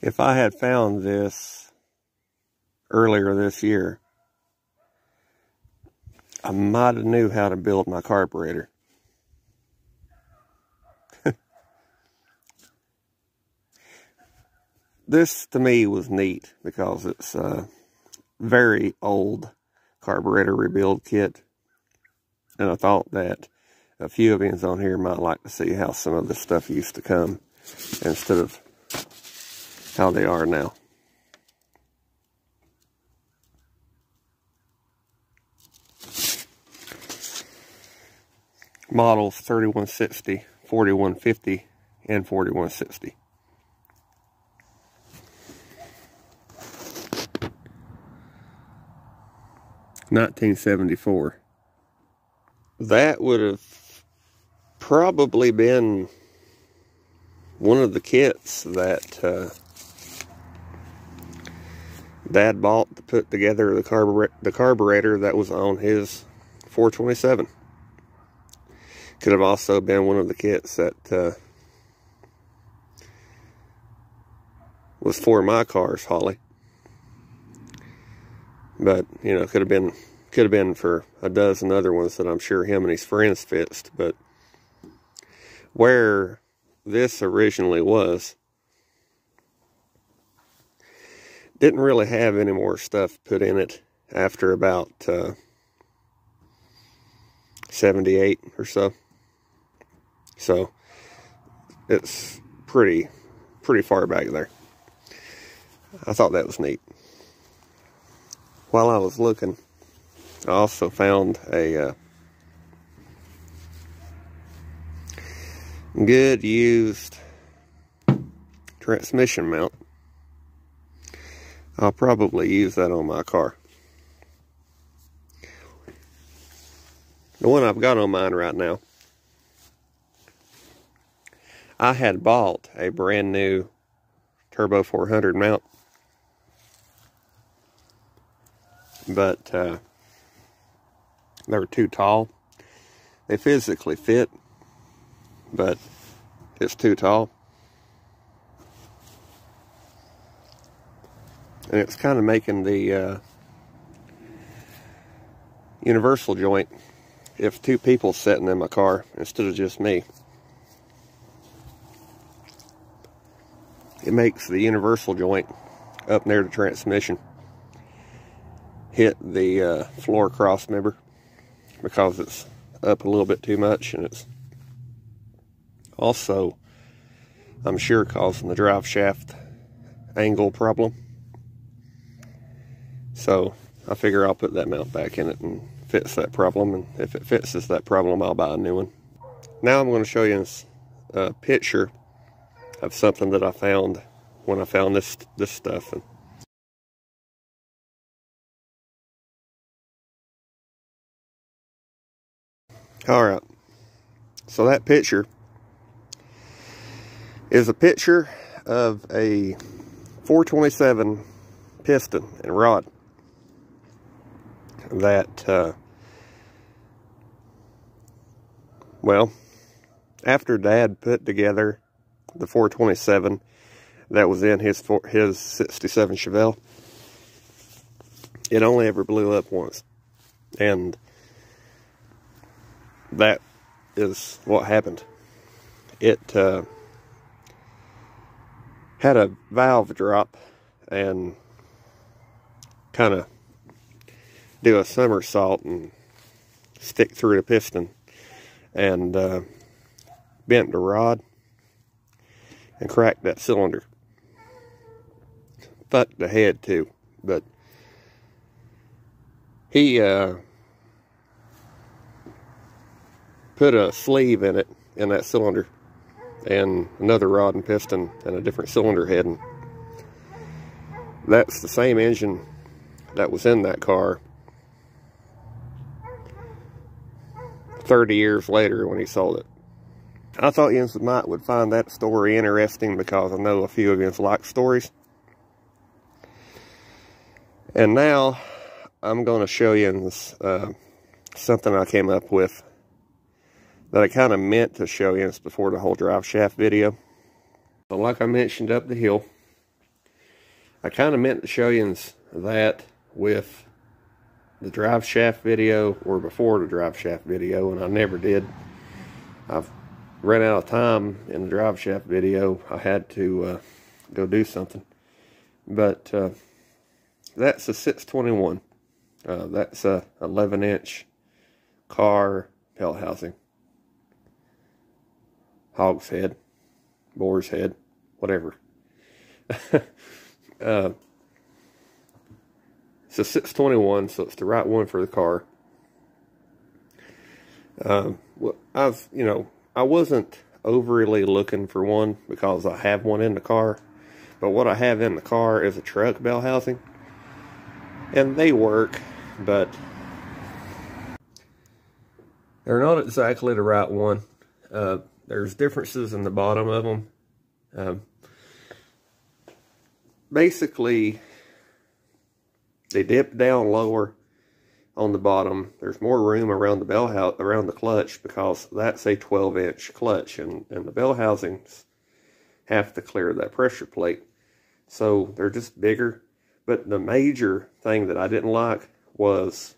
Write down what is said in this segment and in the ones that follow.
If I had found this earlier this year, I might have knew how to build my carburetor. This to me was neat because it's a very old carburetor rebuild kit. And I thought that a few of you on here might like to see how some of this stuff used to come instead of how they are now. Models 3160, 4150, and 4160. $1974. That would have probably been one of the kits that Dad bought to put together the carburetor that was on his 427. Could have also been one of the kits that was for my car's Holly. But, you know, could have been for a dozen other ones that I'm sure him and his friends fixed. But where this originally was, didn't really have any more stuff put in it after about 78 or so. So it's pretty far back there. I thought that was neat. While I was looking, I also found a good used transmission mount. I'll probably use that on my car. The one I've got on mine right now, I had bought a brand new Turbo 400 mount, but they were too tall. They physically fit, but it's too tall. And it's kind of making the universal joint, if two people sitting in my car instead of just me, it makes the universal joint up near the transmission hit the floor cross member because it's up a little bit too much, and it's also, I'm sure, causing the drive shaft angle problem. So I figure I'll put that mount back in it and fix that problem, and if it fixes that problem, I'll buy a new one. Now I'm going to show you a picture of something that I found when I found this stuff. Alright, so that picture is a picture of a 427 piston and rod that, well, after Dad put together the 427 that was in his 67 Chevelle, it only ever blew up once. And that is what happened. It had a valve drop and kind of do a somersault and stick through the piston, and bent the rod and cracked that cylinder. Fucked the head too, but he put a sleeve in it, in that cylinder, and another rod and piston and a different cylinder head, and that's the same engine that was in that car 30 years later when he sold it. I thought you would find that story interesting because I know a few of you like stories. And now I'm going to show you something I came up with that I kind of meant to show you before the whole drive shaft video. So like I mentioned up the hill, I kind of meant to show you that with the drive shaft video, or before the drive shaft video, and I never did. I've ran out of time in the drive shaft video. I had to go do something. But that's a 621. That's a 11-inch car pellet housing. Hog's head, boar's head, whatever. It's a 621, so it's the right one for the car. Well, I wasn't overly looking for one because I have one in the car, but what I have in the car is a truck bell housing, and they work, but they're not exactly the right one. There's differences in the bottom of them. Basically, they dip down lower on the bottom. There's more room around the bell around the clutch, because that's a 12-inch clutch, and the bell housings have to clear that pressure plate. So they're just bigger. But the major thing that I didn't like was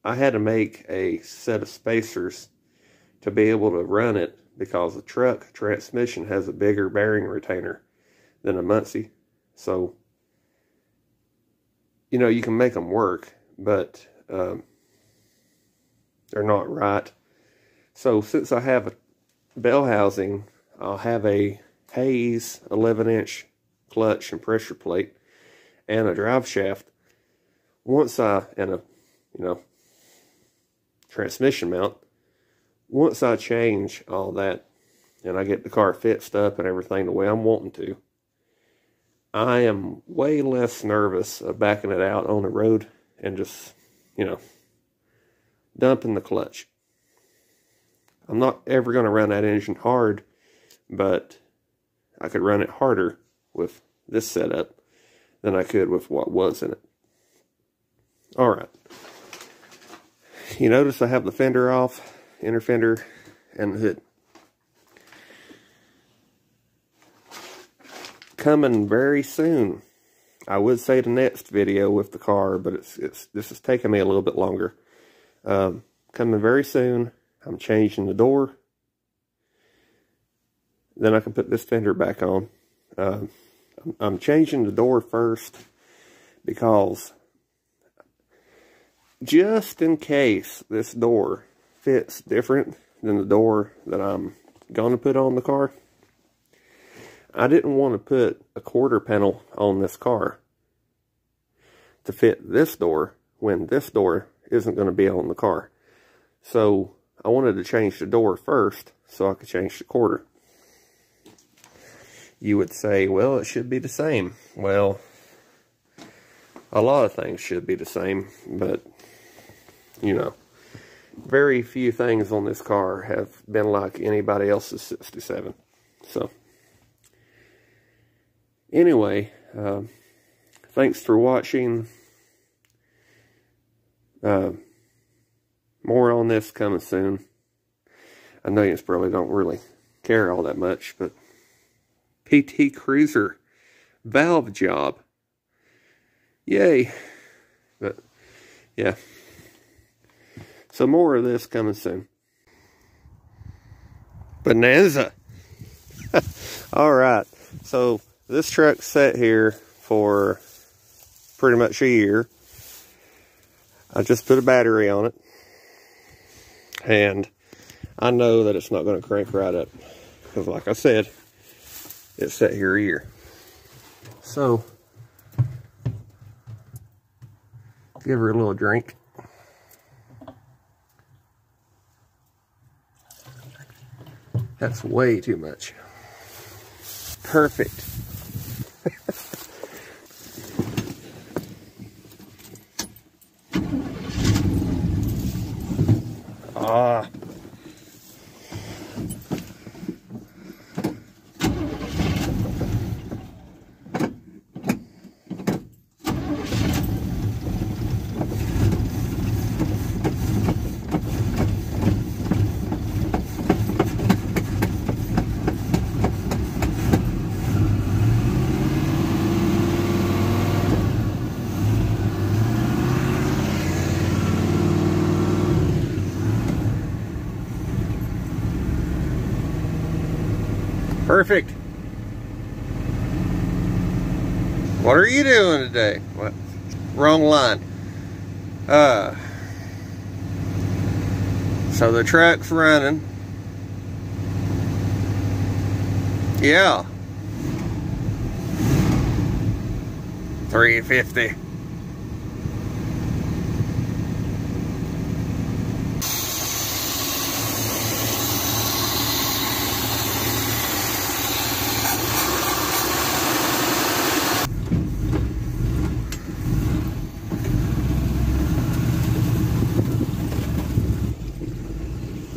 I had to make a set of spacers to be able to run it, because the truck transmission has a bigger bearing retainer than a Muncie. So, you can make them work, but they're not right. So since I have a bell housing, I'll have a Hayes 11-inch clutch and pressure plate and a drive shaft. And a transmission mount. Once I change all that and I get the car fixed up and everything the way I'm wanting to, I am way less nervous of backing it out on the road and just, dumping the clutch. I'm not ever going to run that engine hard, but I could run it harder with this setup than I could with what was in it. Alright. You notice I have the fender off, inner fender, and the hood. Coming very soon. I would say the next video with the car, but this is taking me a little bit longer. Coming very soon. I'm changing the door. Then I can put this fender back on. I'm changing the door first because just in case this door fits different than the door that I'm going to put on the car, I didn't want to put a quarter panel on this car to fit this door when this door isn't going to be on the car. So I wanted to change the door first so I could change the quarter. You would say, well, it should be the same. Well, a lot of things should be the same, but, very few things on this car have been like anybody else's 67. So, anyway, thanks for watching. More on this coming soon. I know you probably don't really care all that much, but PT Cruiser valve job. Yay. But, yeah. So more of this coming soon. Bonanza. Alright. So this truck's sat here for pretty much a year. I just put a battery on it. And I know that it's not going to crank right up. Because like I said, it's sat here a year. So, give her a little drink. That's way too much. Perfect. Ah. Perfect. What are you doing today? What? Wrong line. So the truck's running. Yeah. 350.